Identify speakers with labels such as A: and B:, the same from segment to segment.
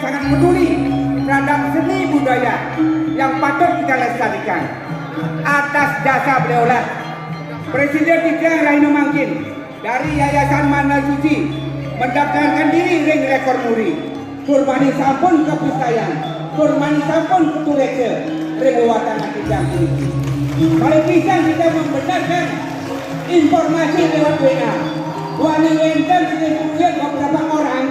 A: sangat peduli terhadap seni budaya yang patut kita lestarikan. Atas jasa beliaulah Presiden Kijang Rahina Mangkin dari Yayasan Mana Suci mendaftarkan diri ring rekor muri. Kurmani sampun kepisayan, kurmani sampun keturece ring watan Kijang ini. Kalau bisa kita membenarkan informasi lewat WA. Wani wenten sedikit beberapa orang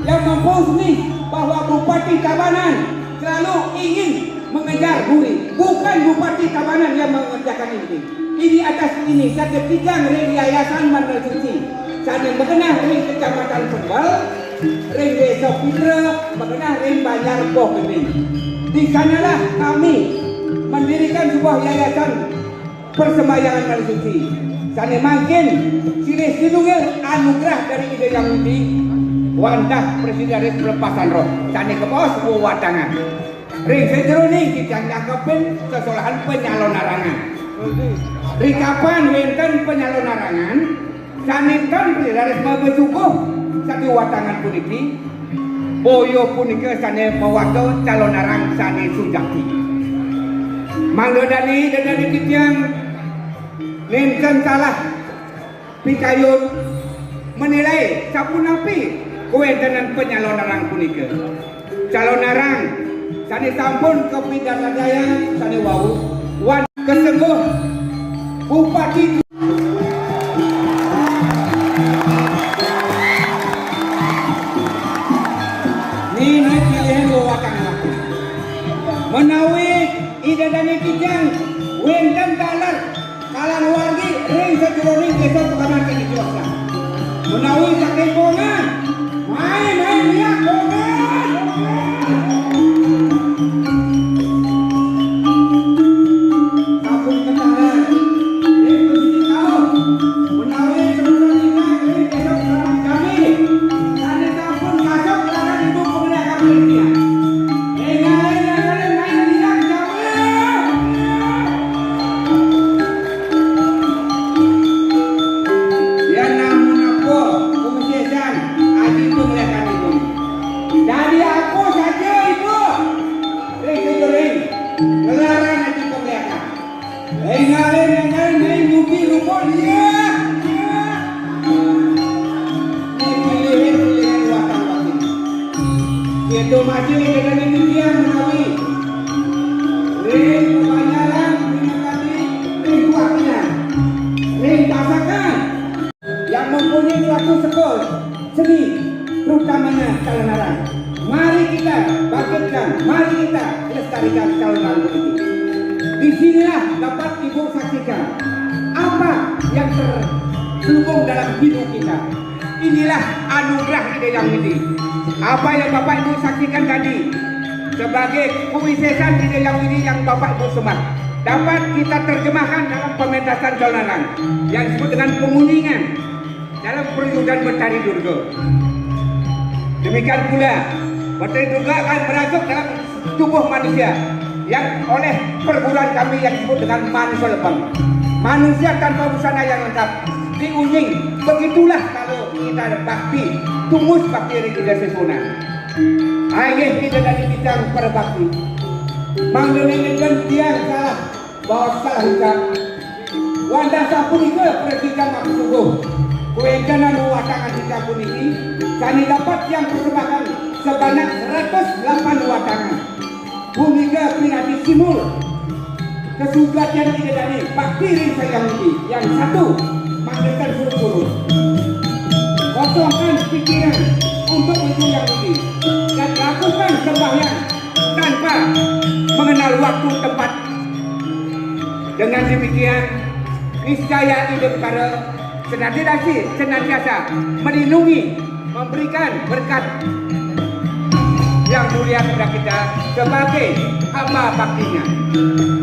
A: yang memposting bahwa Bupati Tabanan selalu ingin mengejar buri. Bukan Bupati Tabanan yang mengerjakan ini. Ini atas ini saya Kijang ring Yayasan Mana Suci. Saya mengenal ring Kecamatan Sembal, ring Desa Pitra, mengenal ring Banjar Boh ini. Di sanalah kami mendirikan sebuah yayasan persembayangan Mana Suci. Saya makin silih sinungil anugerah dari ide yang ini. Wandah Presiden pelepasan roh tani ke bawah sebuah watangan ring sejero ni kita nyakapin kesalahan penyalon narangan rikapan wenten penyalon narangan sanitan Presiden membesukuh satu watangan puniki boyo puniki sani mewakil calon narang sani sujaki mangga dari Kijang nenten salah pikayun menilai sapu napi kewentenan penyalon narang punika. Calon narang sani sampun ke Pidana Jaya sani wau wan kesengguh Bupati ini pilihan wakan menawi ida dani Kijang wenten dalar kalan wargi ring sejuroni desa Pekanbaru kini kuasa menawi saking bongan main ya bongan sabun ketahan ini posisi kau menawi sebelum kita ini besok dalam kami tadi sabun kasok lara ibu pemuda kami dia main dia jauh dia namun apa kumsesan aji itu melihat ibu dari aku saja ibu ring ngelarang aji pemeliharaan ngalir mugi rumput dia pilihan watan itu masih dengan dia menawi ring kebanyaran minakati ring kuatnya ring pasakan yang mempunyai suatu sekolah seni terutamanya calon narang. Mari kita bangkitkan, mari kita lestarikan calon narang ini. Disinilah dapat ibu saksikan apa yang terselubung dalam hidup kita. Inilah anugerah ide yang ini. Apa yang Bapak Ibu saksikan tadi sebagai kewisesan ide yang ini yang Bapak Ibu sembah dapat kita terjemahkan dalam pementasan calon narang yang disebut dengan penguningan dalam pertunjukan Mentari Durga. Demikian pula Mentari Durga akan merasuk dalam tubuh manusia yang oleh perguruan kami yang disebut dengan manusia lepang. Manusia tanpa busana yang lengkap diunying. Begitulah kalau kita bakti tumus bakti kita sesuna. Ayah kita dari bidang berbakti menggenengkan dia salah bahwa salah ucap Wanda Sapunika Presiden Maksuguh kewenangan watangan kita pun ini kami dapat yang persembahkan sebanyak 108 watangan Bumika Pinati Simul kesugatan tidak dari bakti ring sayang ini yang satu manggilkan suruh-suruh kosongkan pikiran untuk itu yang ini dan lakukan sembahyang tanpa mengenal waktu tempat. Dengan demikian niscaya ide perkara senantiasa melindungi, memberikan berkat yang mulia kepada kita sebagai hamba baktinya.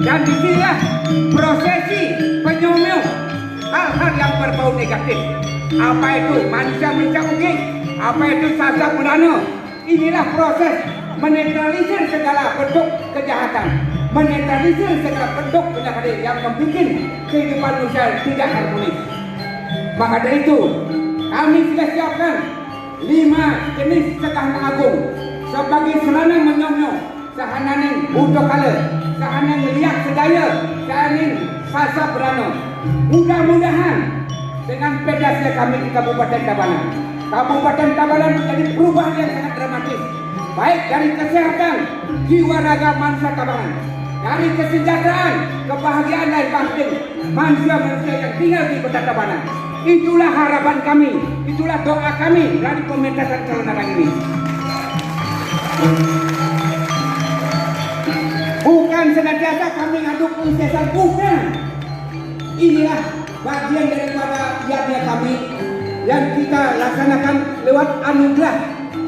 A: Dan disinilah prosesi penyomel hal hal yang berbau negatif. Apa itu manusia mencabut, apa itu sasar perdana. Inilah proses menetralisir segala bentuk kejahatan, menetralisir segala bentuk penyakit yang membuat kehidupan manusia tidak harmonis. Maka dari itu kami sudah siapkan 5 jenis sekahan agung sebagai seranang menyong-nyong, sahananeng butuh kala, sahanang liak sedaya, sahanang sasa berana. Mudah-mudahan dengan pedasnya kami di Kabupaten Tabanan menjadi perubahan yang sangat dramatis, baik dari kesehatan jiwa raga manusia Tabanan, dari kesejahteraan, kebahagiaan dan batin manusia-manusia yang tinggal di Kota Tabanan. Itulah harapan kami, itulah doa kami dari pementasan calon abang ini. Bukan senantiasa kami ngaduk usaha, bukan. Inilah bagian daripada ibadah kami yang kita laksanakan lewat anugerah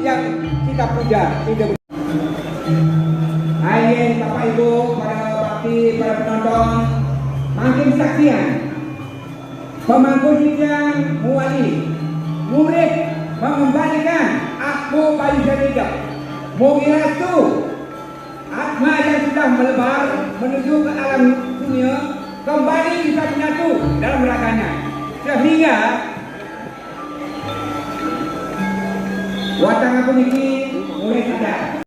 A: yang kita puja. Hai Bapak Ibu, para bakti, para penonton, makin saksian pemangku sidang muwali, murid mengembalikan aku Bayu Syaridah, Mugirastu, Atma yang sudah melebar menuju ke alam dunia kembali bisa menyatu dalam raganya, sehingga watang aku ini mulai sadar.